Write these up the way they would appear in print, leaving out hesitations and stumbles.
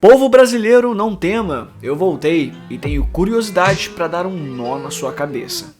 Povo brasileiro, não tema, eu voltei e tenho curiosidades para dar um nó na sua cabeça.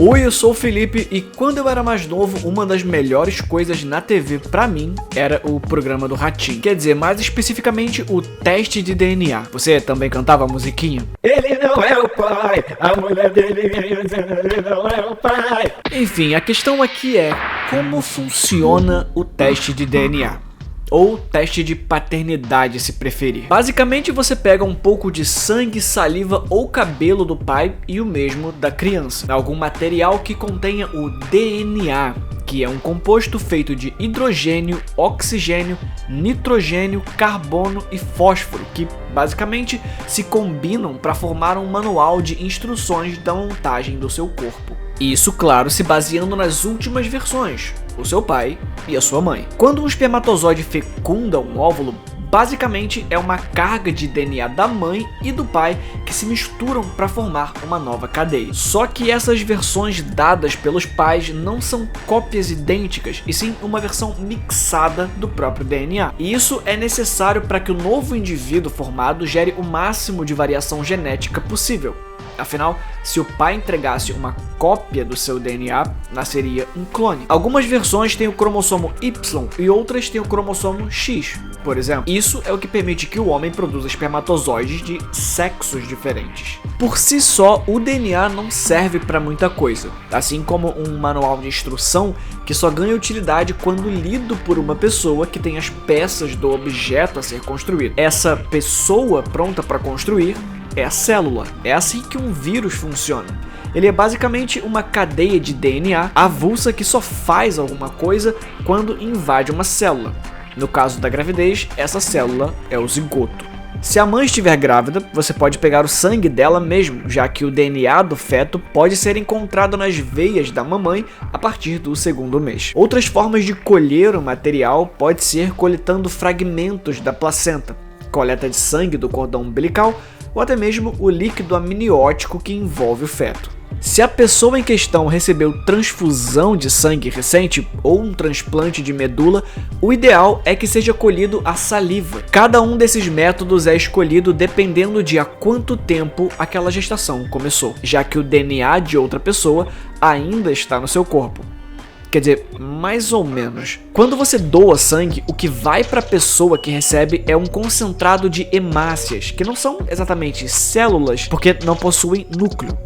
Oi, eu sou o Felipe e quando eu era mais novo, uma das melhores coisas na TV pra mim era o programa do Ratinho. Quer dizer, mais especificamente o teste de DNA. Você também cantava a musiquinha? Ele não é o pai, a mulher dele ele não é o pai. Enfim, a questão aqui é como funciona o teste de DNA. Ou teste de paternidade, se preferir. Basicamente, você pega um pouco de sangue, saliva ou cabelo do pai e o mesmo da criança. Algum material que contenha o DNA, que é um composto feito de hidrogênio, oxigênio, nitrogênio, carbono e fósforo, que basicamente se combinam para formar um manual de instruções da montagem do seu corpo. Isso, claro, se baseando nas últimas versões, o seu pai e a sua mãe. Quando um espermatozoide fecunda um óvulo, basicamente é uma carga de DNA da mãe e do pai que se misturam para formar uma nova cadeia. Só que essas versões dadas pelos pais não são cópias idênticas, e sim uma versão mixada do próprio DNA. E isso é necessário para que o novo indivíduo formado gere o máximo de variação genética possível. Afinal, se o pai entregasse uma cópia do seu DNA, nasceria um clone. Algumas versões têm o cromossomo Y e outras têm o cromossomo X, por exemplo. Isso é o que permite que o homem produza espermatozoides de sexos diferentes. Por si só, o DNA não serve para muita coisa, assim como um manual de instrução que só ganha utilidade quando lido por uma pessoa que tem as peças do objeto a ser construído. Essa pessoa pronta para construir é a célula. É assim que um vírus funciona. Ele é basicamente uma cadeia de DNA avulsa que só faz alguma coisa quando invade uma célula. No caso da gravidez, essa célula é o zigoto. Se a mãe estiver grávida, você pode pegar o sangue dela mesmo, já que o DNA do feto pode ser encontrado nas veias da mamãe a partir do segundo mês. Outras formas de colher o material pode ser coletando fragmentos da placenta, coleta de sangue do cordão umbilical, ou até mesmo o líquido amniótico que envolve o feto. Se a pessoa em questão recebeu transfusão de sangue recente ou um transplante de medula, o ideal é que seja colhido a saliva. Cada um desses métodos é escolhido dependendo de há quanto tempo aquela gestação começou, já que o DNA de outra pessoa ainda está no seu corpo. Quer dizer, mais ou menos. Quando você doa sangue, o que vai para a pessoa que recebe é um concentrado de hemácias, que não são exatamente células, porque não possuem núcleo.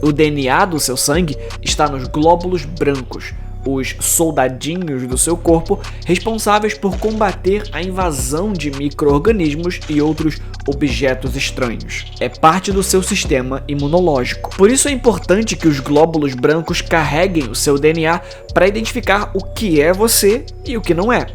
O DNA do seu sangue está nos glóbulos brancos, os soldadinhos do seu corpo responsáveis por combater a invasão de micro-organismos e outros objetos estranhos. É parte do seu sistema imunológico. Por isso é importante que os glóbulos brancos carreguem o seu DNA para identificar o que é você e o que não é.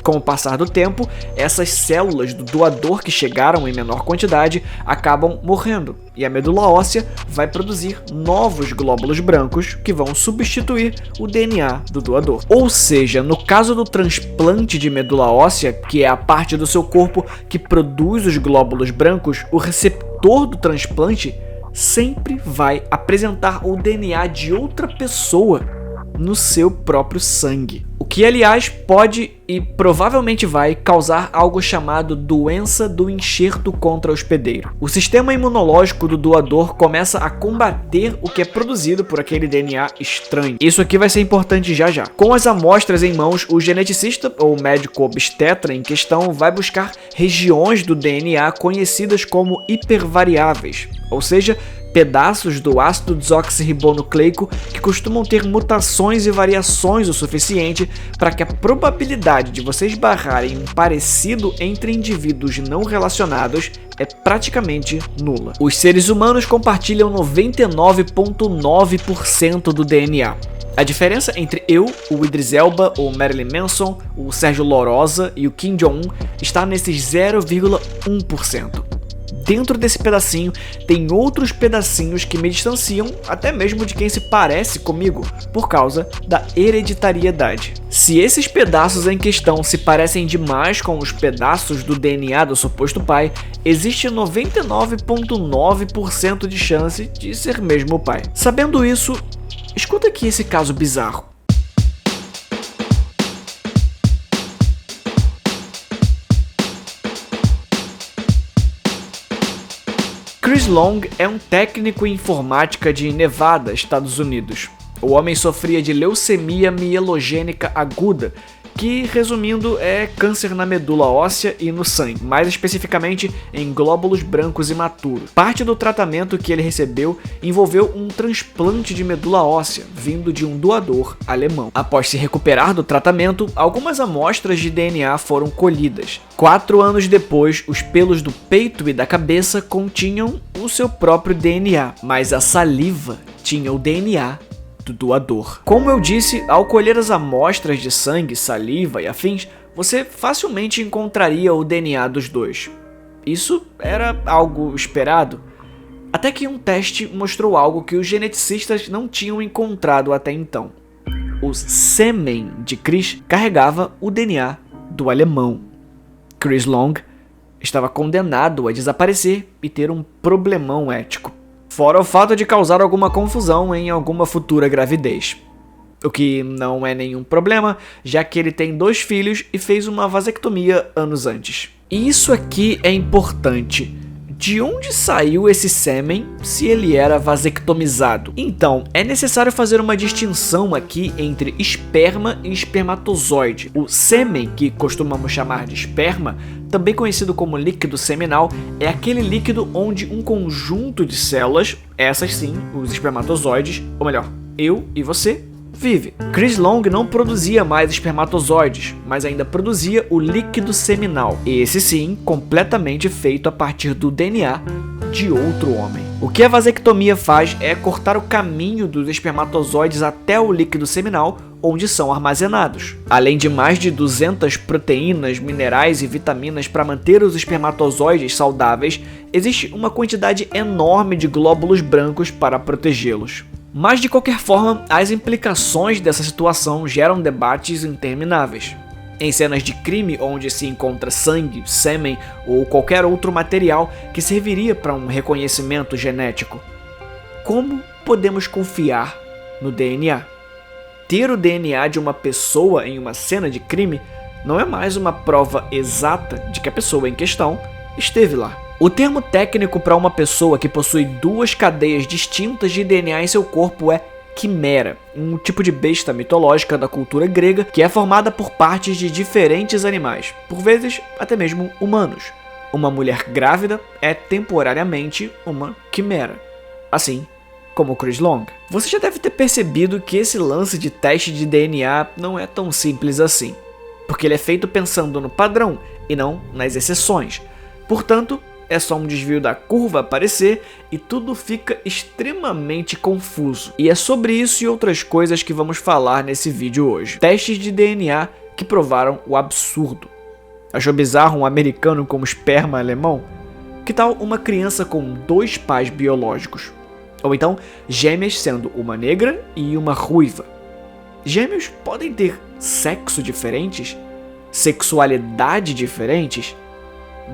Com o passar do tempo, essas células do doador que chegaram em menor quantidade acabam morrendo, e a medula óssea vai produzir novos glóbulos brancos que vão substituir o DNA do doador. Ou seja, no caso do transplante de medula óssea, que é a parte do seu corpo que produz os glóbulos brancos, o receptor do transplante sempre vai apresentar o DNA de outra pessoa no seu próprio sangue. O que, aliás, pode e provavelmente vai causar algo chamado doença do enxerto contra o hospedeiro. O sistema imunológico do doador começa a combater o que é produzido por aquele DNA estranho. Isso aqui vai ser importante já já. Com as amostras em mãos, o geneticista ou médico obstetra em questão vai buscar regiões do DNA conhecidas como hipervariáveis, ou seja, pedaços do ácido desoxirribonucleico que costumam ter mutações e variações o suficiente para que a probabilidade de você esbarrar em um parecido entre indivíduos não relacionados é praticamente nula. Os seres humanos compartilham 99,9% do DNA. A diferença entre eu, o Idris Elba, o Marilyn Manson, o Sérgio Lorosa e o Kim Jong-un está nesses 0,1%. dentro desse pedacinho tem outros pedacinhos que me distanciam até mesmo de quem se parece comigo, por causa da hereditariedade. Se esses pedaços em questão se parecem demais com os pedaços do DNA do suposto pai, existe 99,9% de chance de ser mesmo o pai. Sabendo isso, escuta aqui esse caso bizarro. Chris Long é um técnico em informática de Nevada, Estados Unidos. O homem sofria de leucemia mielogênica aguda, que, resumindo, é câncer na medula óssea e no sangue, mais especificamente em glóbulos brancos imaturos. Parte do tratamento que ele recebeu envolveu um transplante de medula óssea, vindo de um doador alemão. Após se recuperar do tratamento, algumas amostras de DNA foram colhidas. 4 anos depois, os pelos do peito e da cabeça continham o seu próprio DNA, mas a saliva tinha o DNA do doador. Como eu disse, ao colher as amostras de sangue, saliva e afins, você facilmente encontraria o DNA dos dois. Isso era algo esperado, até que um teste mostrou algo que os geneticistas não tinham encontrado até então. O sêmen de Chris carregava o DNA do alemão. Chris Long estava condenado a desaparecer e ter um problemão ético. Fora o fato de causar alguma confusão em alguma futura gravidez. O que não é nenhum problema, já que ele tem 2 filhos e fez uma vasectomia anos antes. E isso aqui é importante. De onde saiu esse sêmen se ele era vasectomizado? Então, é necessário fazer uma distinção aqui entre esperma e espermatozoide. O sêmen, que costumamos chamar de esperma, também conhecido como líquido seminal, é aquele líquido onde um conjunto de células, essas sim, os espermatozoides, ou melhor, eu e você, vive. Chris Long não produzia mais espermatozoides, mas ainda produzia o líquido seminal, esse sim, completamente feito a partir do DNA de outro homem. O que a vasectomia faz é cortar o caminho dos espermatozoides até o líquido seminal, onde são armazenados. Além de mais de 200 proteínas, minerais e vitaminas para manter os espermatozoides saudáveis, existe uma quantidade enorme de glóbulos brancos para protegê-los. Mas de qualquer forma, as implicações dessa situação geram debates intermináveis. Em cenas de crime onde se encontra sangue, sêmen ou qualquer outro material que serviria para um reconhecimento genético, como podemos confiar no DNA? Ter o DNA de uma pessoa em uma cena de crime não é mais uma prova exata de que a pessoa em questão esteve lá. O termo técnico para uma pessoa que possui 2 cadeias distintas de DNA em seu corpo é quimera, um tipo de besta mitológica da cultura grega que é formada por partes de diferentes animais, por vezes até mesmo humanos. Uma mulher grávida é temporariamente uma quimera, assim como Chris Long. Você já deve ter percebido que esse lance de teste de DNA não é tão simples assim, porque ele é feito pensando no padrão e não nas exceções. Portanto, é só um desvio da curva aparecer e tudo fica extremamente confuso. E é sobre isso e outras coisas que vamos falar nesse vídeo hoje. Testes de DNA que provaram o absurdo. Achou bizarro um americano com esperma alemão? Que tal uma criança com 2 pais biológicos? Ou então, gêmeas sendo uma negra e uma ruiva. Gêmeos podem ter sexo diferentes? Sexualidade diferentes?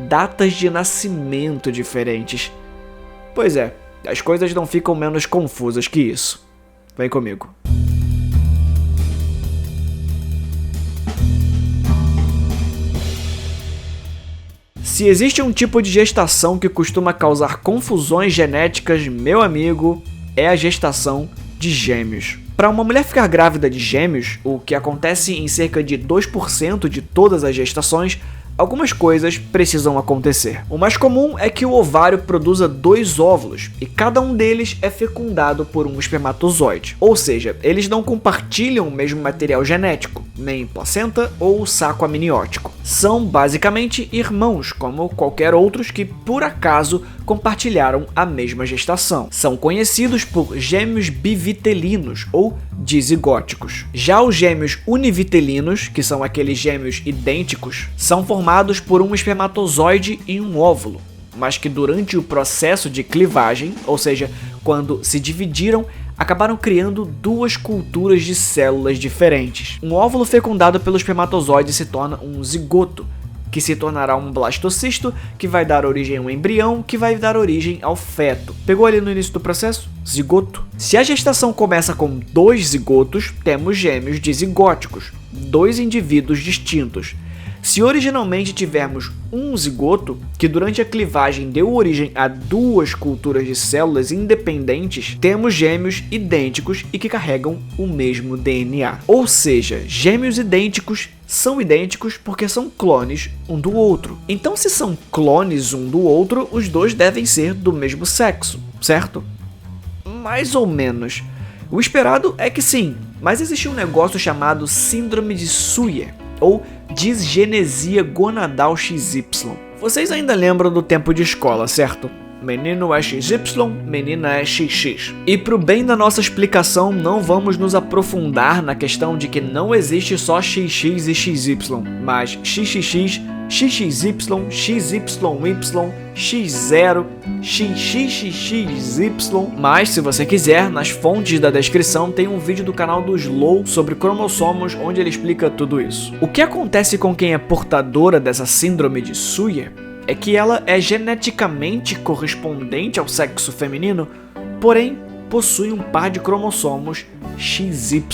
Datas de nascimento diferentes. Pois é, as coisas não ficam menos confusas que isso. Vem comigo. Se existe um tipo de gestação que costuma causar confusões genéticas, meu amigo, é a gestação de gêmeos. Para uma mulher ficar grávida de gêmeos, o que acontece em cerca de 2% de todas as gestações, algumas coisas precisam acontecer. O mais comum é que o ovário produza 2 óvulos e cada um deles é fecundado por um espermatozoide. Ou seja, eles não compartilham o mesmo material genético, nem placenta ou saco amniótico. São basicamente irmãos, como qualquer outros que por acaso compartilharam a mesma gestação. São conhecidos por gêmeos bivitelinos ou dizigóticos. Já os gêmeos univitelinos, que são aqueles gêmeos idênticos, são formados por um espermatozoide e um óvulo, mas que durante o processo de clivagem, ou seja, quando se dividiram, acabaram criando duas culturas de células diferentes. Um óvulo fecundado pelo espermatozoide se torna um zigoto, que se tornará um blastocisto, que vai dar origem a um embrião, que vai dar origem ao feto. Pegou ali no início do processo? Zigoto. Se a gestação começa com 2 zigotos, temos gêmeos dizigóticos, 2 indivíduos distintos. Se originalmente tivermos um zigoto, que durante a clivagem deu origem a 2 culturas de células independentes, temos gêmeos idênticos e que carregam o mesmo DNA. Ou seja, gêmeos idênticos são idênticos porque são clones um do outro. Então, se são clones um do outro, os dois devem ser do mesmo sexo, certo? Mais ou menos. O esperado é que sim, mas existe um negócio chamado síndrome de Swyer, ou disgenesia gonadal XY. Vocês ainda lembram do tempo de escola, certo? Menino é XY, menina é XX. E pro bem da nossa explicação, não vamos nos aprofundar na questão de que não existe só XX e XY, mas XXX, XXY, XYY, X0, XXXY. Mas se você quiser, nas fontes da descrição tem um vídeo do canal do Slow sobre cromossomos onde ele explica tudo isso. O que acontece com quem é portadora dessa síndrome de Swyer é que ela é geneticamente correspondente ao sexo feminino, porém possui um par de cromossomos XY.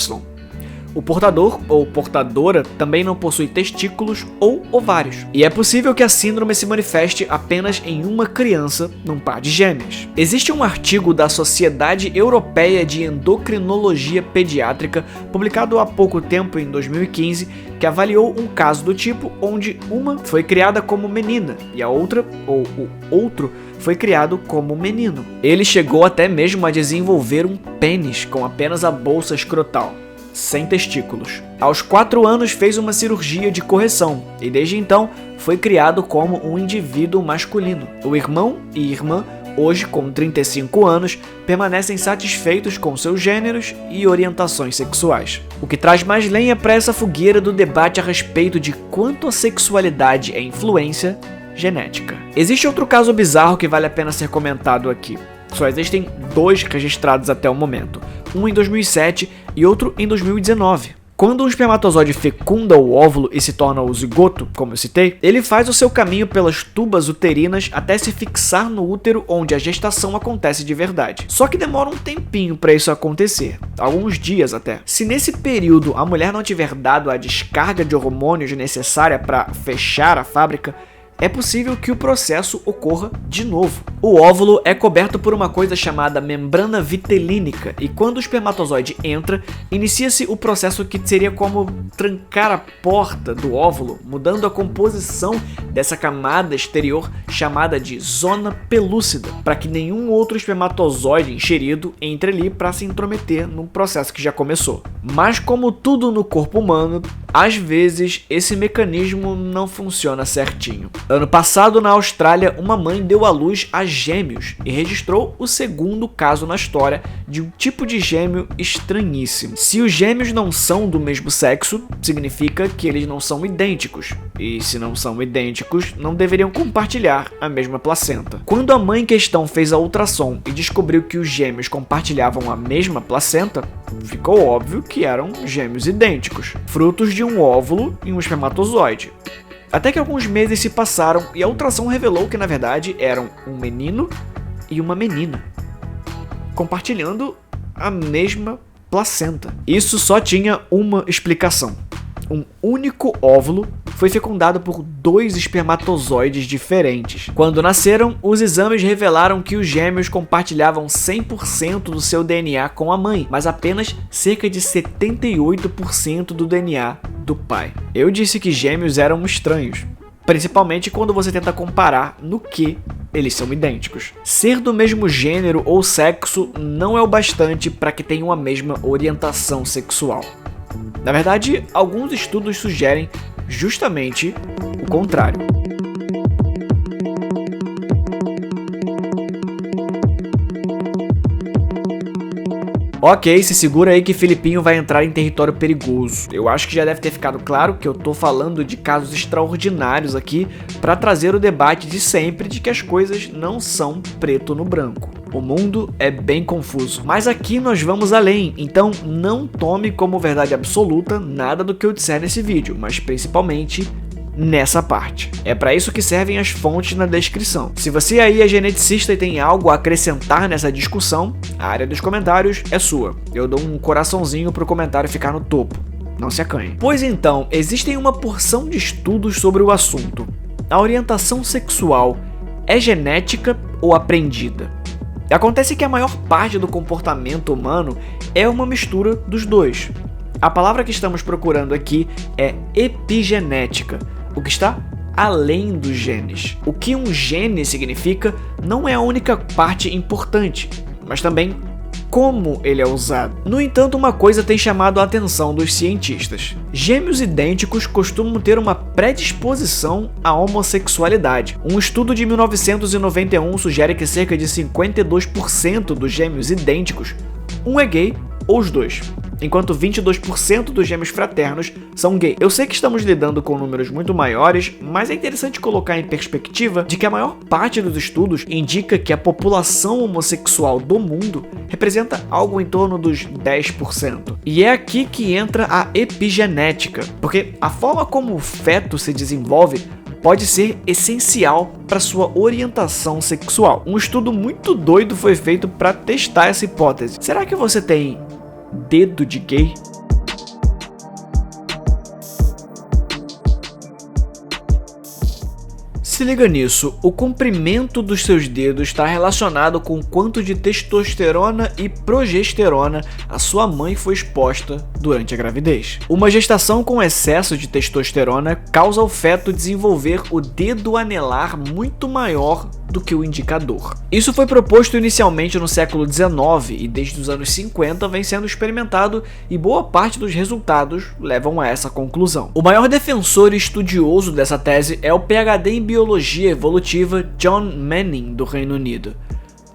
O portador ou portadora também não possui testículos ou ovários, e é possível que a síndrome se manifeste apenas em uma criança num par de gêmeas. Existe um artigo da Sociedade Europeia de Endocrinologia Pediátrica, publicado há pouco tempo, em 2015, que avaliou um caso do tipo onde uma foi criada como menina e a outra, ou o outro, foi criado como menino. Ele chegou até mesmo a desenvolver um pênis com apenas a bolsa escrotal, sem testículos. Aos 4 anos fez uma cirurgia de correção e desde então foi criado como um indivíduo masculino. O irmão e irmã, hoje com 35 anos, permanecem satisfeitos com seus gêneros e orientações sexuais. O que traz mais lenha para essa fogueira do debate a respeito de quanto a sexualidade é influência genética. Existe outro caso bizarro que vale a pena ser comentado aqui. Só existem 2 registrados até o momento, um em 2007 e outro em 2019. Quando um espermatozoide fecunda o óvulo e se torna o zigoto, como eu citei, ele faz o seu caminho pelas tubas uterinas até se fixar no útero onde a gestação acontece de verdade. Só que demora um tempinho para isso acontecer, alguns dias até. Se nesse período a mulher não tiver dado a descarga de hormônios necessária para fechar a fábrica, é possível que o processo ocorra de novo. O óvulo é coberto por uma coisa chamada membrana vitelínica e quando o espermatozoide entra, inicia-se o processo que seria como trancar a porta do óvulo, mudando a composição dessa camada exterior chamada de zona pelúcida, para que nenhum outro espermatozoide inserido entre ali para se intrometer no processo que já começou. Mas como tudo no corpo humano, às vezes esse mecanismo não funciona certinho. Ano passado, na Austrália, uma mãe deu à luz a gêmeos e registrou o segundo caso na história de um tipo de gêmeo estranhíssimo. Se os gêmeos não são do mesmo sexo, significa que eles não são idênticos. E se não são idênticos, não deveriam compartilhar a mesma placenta. Quando a mãe em questão fez a ultrassom e descobriu que os gêmeos compartilhavam a mesma placenta, ficou óbvio que eram gêmeos idênticos, frutos de um óvulo e um espermatozoide. Até que alguns meses se passaram e a ultrassom revelou que na verdade eram um menino e uma menina, compartilhando a mesma placenta. Isso só tinha uma explicação. Um único óvulo foi fecundado por 2 espermatozoides diferentes. Quando nasceram, os exames revelaram que os gêmeos compartilhavam 100% do seu DNA com a mãe, mas apenas cerca de 78% do DNA do pai. Eu disse que gêmeos eram estranhos, principalmente quando você tenta comparar no que eles são idênticos. Ser do mesmo gênero ou sexo não é o bastante para que tenham a mesma orientação sexual. Na verdade, alguns estudos sugerem justamente o contrário. Ok, se segura aí que Filipinho vai entrar em território perigoso. Eu acho que já deve ter ficado claro que eu tô falando de casos extraordinários aqui para trazer o debate de sempre de que as coisas não são preto no branco. O mundo é bem confuso, mas aqui nós vamos além, então não tome como verdade absoluta nada do que eu disser nesse vídeo, mas principalmente nessa parte. É para isso que servem as fontes na descrição. Se você aí é geneticista e tem algo a acrescentar nessa discussão, a área dos comentários é sua. Eu dou um coraçãozinho pro comentário ficar no topo. Não se acanhe. Pois então, existem uma porção de estudos sobre o assunto. A orientação sexual é genética ou aprendida? Acontece que a maior parte do comportamento humano é uma mistura dos dois. A palavra que estamos procurando aqui é epigenética, o que está além dos genes. O que um gene significa não é a única parte importante, mas também como ele é usado. No entanto, uma coisa tem chamado a atenção dos cientistas. Gêmeos idênticos costumam ter uma predisposição à homossexualidade. Um estudo de 1991 sugere que cerca de 52% dos gêmeos idênticos, um é gay ou os dois, enquanto 22% dos gêmeos fraternos são gay. Eu sei que estamos lidando com números muito maiores, mas é interessante colocar em perspectiva de que a maior parte dos estudos indica que a população homossexual do mundo representa algo em torno dos 10%. E é aqui que entra a epigenética, porque a forma como o feto se desenvolve pode ser essencial para sua orientação sexual. Um estudo muito doido foi feito para testar essa hipótese. Será que você tem dedo de gay? Se liga nisso, o comprimento dos seus dedos está relacionado com o quanto de testosterona e progesterona a sua mãe foi exposta durante a gravidez. Uma gestação com excesso de testosterona causa ao feto desenvolver o dedo anelar muito maior do que o indicador. Isso foi proposto inicialmente no século XIX e desde os anos 50 vem sendo experimentado e boa parte dos resultados levam a essa conclusão. O maior defensor e estudioso dessa tese é o PhD em Biologia Evolutiva John Manning, do Reino Unido.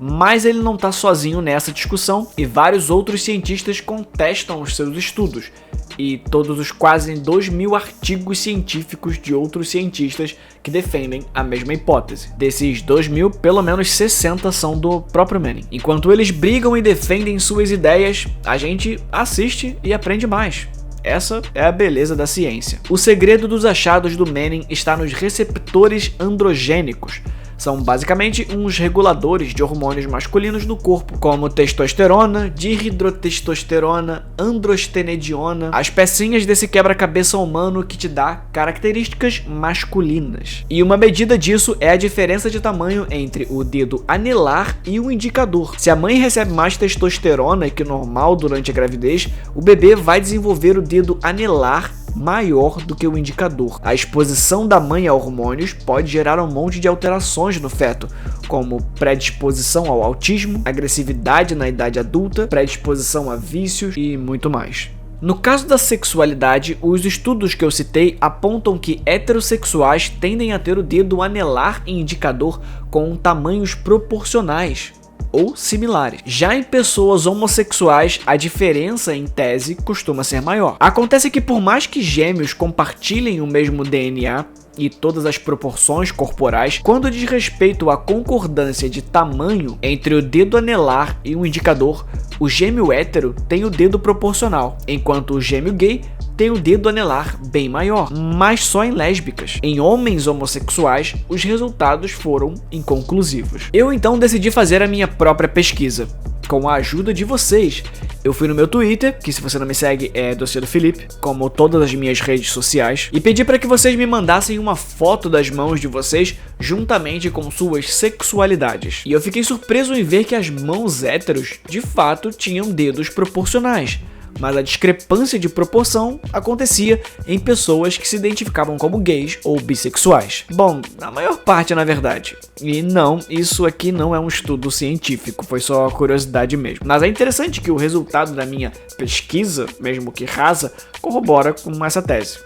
Mas ele não está sozinho nessa discussão e vários outros cientistas contestam os seus estudos e todos os quase 2.000 artigos científicos de outros cientistas que defendem a mesma hipótese. Desses 2.000, pelo menos 60 são do próprio Manning. Enquanto eles brigam e defendem suas ideias, a gente assiste e aprende mais. Essa é a beleza da ciência. O segredo dos achados do Manning está nos receptores androgênicos. São basicamente uns reguladores de hormônios masculinos no corpo, como testosterona, dihidrotestosterona, androstenediona, as pecinhas desse quebra-cabeça humano que te dá características masculinas. E uma medida disso é a diferença de tamanho entre o dedo anelar e o indicador. Se a mãe recebe mais testosterona que o normal durante a gravidez, o bebê vai desenvolver o dedo anelar maior do que o indicador. A exposição da mãe a hormônios pode gerar um monte de alterações no feto, como predisposição ao autismo, agressividade na idade adulta, predisposição a vícios e muito mais. No caso da sexualidade, os estudos que eu citei apontam que heterossexuais tendem a ter o dedo anelar e indicador com tamanhos proporcionais ou similares. Já em pessoas homossexuais, a diferença em tese costuma ser maior. Acontece que por mais que gêmeos compartilhem o mesmo DNA e todas as proporções corporais, quando diz respeito à concordância de tamanho entre o dedo anelar e o indicador, o gêmeo hétero tem o dedo proporcional, enquanto o gêmeo gay tem o dedo anelar bem maior, mas só em lésbicas. Em homens homossexuais, os resultados foram inconclusivos. Eu então decidi fazer a minha própria pesquisa. Com a ajuda de vocês, eu fui no meu Twitter, que se você não me segue é Dossiê do Felipe, como todas as minhas redes sociais, e pedi para que vocês me mandassem uma foto das mãos de vocês juntamente com suas sexualidades. E eu fiquei surpreso em ver que as mãos héteros de fato tinham dedos proporcionais. Mas a discrepância de proporção acontecia em pessoas que se identificavam como gays ou bissexuais. Bom, a maior parte na verdade. E não, isso aqui não é um estudo científico, foi só curiosidade mesmo. Mas é interessante que o resultado da minha pesquisa, mesmo que rasa, corrobora com essa tese.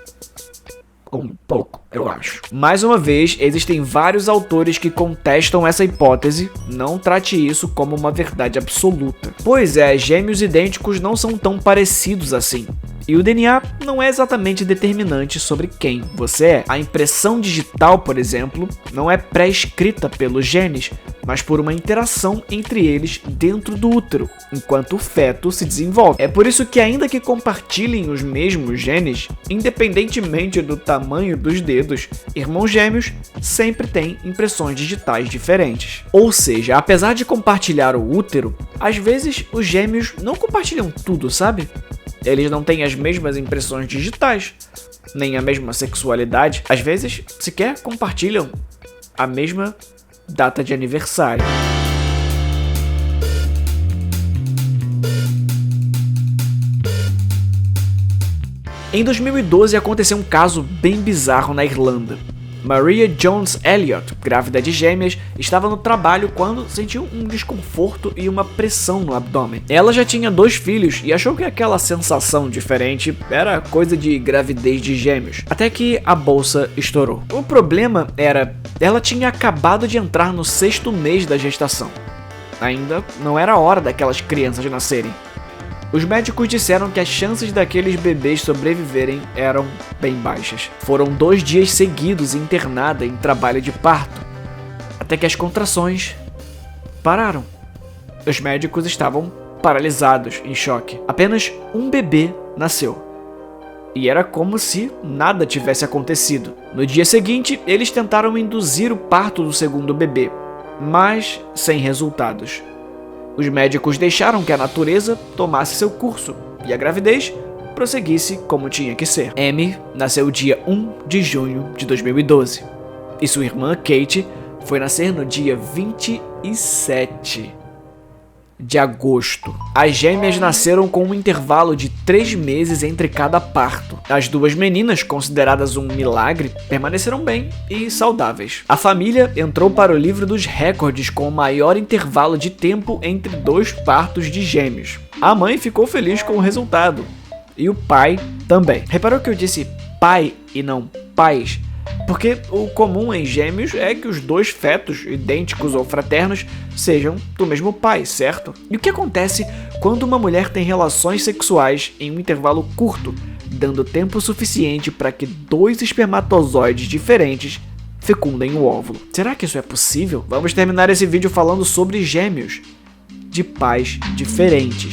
Um pouco, eu acho. Mais uma vez, existem vários autores que contestam essa hipótese. Não trate isso como uma verdade absoluta. Pois é, gêmeos idênticos não são tão parecidos assim. E o DNA não é exatamente determinante sobre quem você é. A impressão digital, por exemplo, não é pré-escrita pelos genes, mas por uma interação entre eles dentro do útero, enquanto o feto se desenvolve. É por isso que, ainda que compartilhem os mesmos genes, independentemente do tamanho dos dedos, irmãos gêmeos sempre têm impressões digitais diferentes. Ou seja, apesar de compartilhar o útero, às vezes os gêmeos não compartilham tudo, sabe? Eles não têm as mesmas impressões digitais, nem a mesma sexualidade. Às vezes, sequer compartilham a mesma data de aniversário. Em 2012 aconteceu um caso bem bizarro na Irlanda. Maria Jones Elliott, grávida de gêmeas, estava no trabalho quando sentiu um desconforto e uma pressão no abdômen. Ela já tinha 2 filhos e achou que aquela sensação diferente era coisa de gravidez de gêmeos, até que a bolsa estourou. O problema era, ela tinha acabado de entrar no 6º mês da gestação. Ainda não era a hora daquelas crianças nascerem. Os médicos disseram que as chances daqueles bebês sobreviverem eram bem baixas. Foram 2 dias seguidos internada em trabalho de parto, até que as contrações pararam. Os médicos estavam paralisados, em choque. Apenas um bebê nasceu. E era como se nada tivesse acontecido. No dia seguinte, eles tentaram induzir o parto do 2º bebê, mas sem resultados. Os médicos deixaram que a natureza tomasse seu curso e a gravidez prosseguisse como tinha que ser. Amy nasceu dia 1 de junho de 2012 e sua irmã Kate foi nascer no dia 27 de agosto. As gêmeas nasceram com um intervalo de 3 meses entre cada parto. As 2 meninas, consideradas um milagre, permaneceram bem e saudáveis. A família entrou para o livro dos recordes com o maior intervalo de tempo entre 2 partos de gêmeos. A mãe ficou feliz com o resultado. E o pai também. Reparou que eu disse pai e não pais? Porque o comum em gêmeos é que os 2 fetos, idênticos ou fraternos, sejam do mesmo pai, certo? E o que acontece quando uma mulher tem relações sexuais em um intervalo curto, dando tempo suficiente para que 2 espermatozoides diferentes fecundem o óvulo? Será que isso é possível? Vamos terminar esse vídeo falando sobre gêmeos de pais diferentes.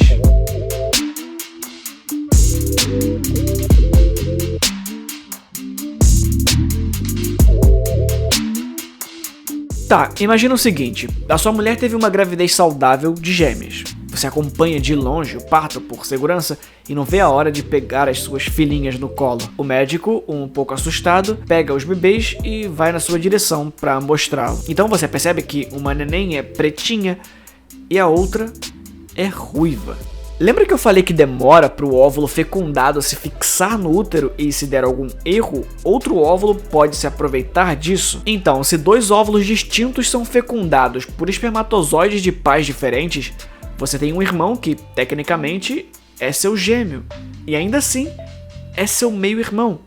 Tá, imagina o seguinte, a sua mulher teve uma gravidez saudável de gêmeas. Você acompanha de longe o parto por segurança e não vê a hora de pegar as suas filhinhas no colo. O médico, um pouco assustado, pega os bebês e vai na sua direção para mostrá-lo. Então você percebe que uma neném é pretinha e a outra é ruiva. Lembra que eu falei que demora para o óvulo fecundado se fixar no útero e se der algum erro, outro óvulo pode se aproveitar disso? Então, se 2 óvulos distintos são fecundados por espermatozoides de pais diferentes, você tem um irmão que, tecnicamente, é seu gêmeo, e ainda assim, é seu meio-irmão,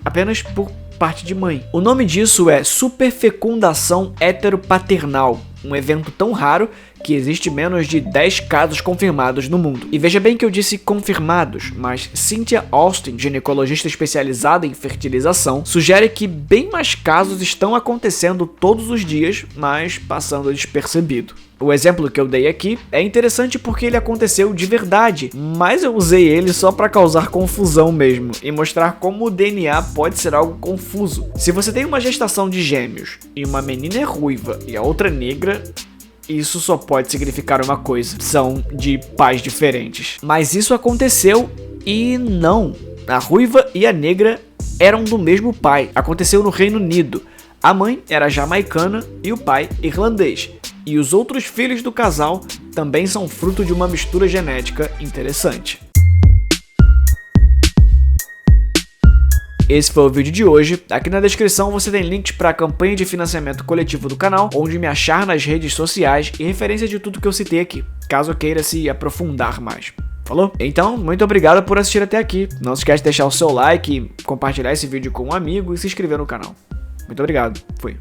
apenas por parte de mãe. O nome disso é superfecundação heteropaternal, um evento tão raro que existe menos de 10 casos confirmados no mundo. E veja bem que eu disse confirmados, mas Cynthia Austin, ginecologista especializada em fertilização, sugere que bem mais casos estão acontecendo todos os dias, mas passando despercebido. O exemplo que eu dei aqui é interessante porque ele aconteceu de verdade, mas eu usei ele só para causar confusão mesmo e mostrar como o DNA pode ser algo confuso. Se você tem uma gestação de gêmeos e uma menina é ruiva e a outra negra, isso só pode significar uma coisa: são de pais diferentes. Mas isso aconteceu e não. A ruiva e a negra eram do mesmo pai. Aconteceu no Reino Unido. A mãe era jamaicana e o pai irlandês. E os outros filhos do casal também são fruto de uma mistura genética interessante. Esse foi o vídeo de hoje. Aqui na descrição você tem links para a campanha de financiamento coletivo do canal, onde me achar nas redes sociais e referência de tudo que eu citei aqui, caso queira se aprofundar mais. Falou? Então, muito obrigado por assistir até aqui. Não se esquece de deixar o seu like, compartilhar esse vídeo com um amigo e se inscrever no canal. Muito obrigado. Fui.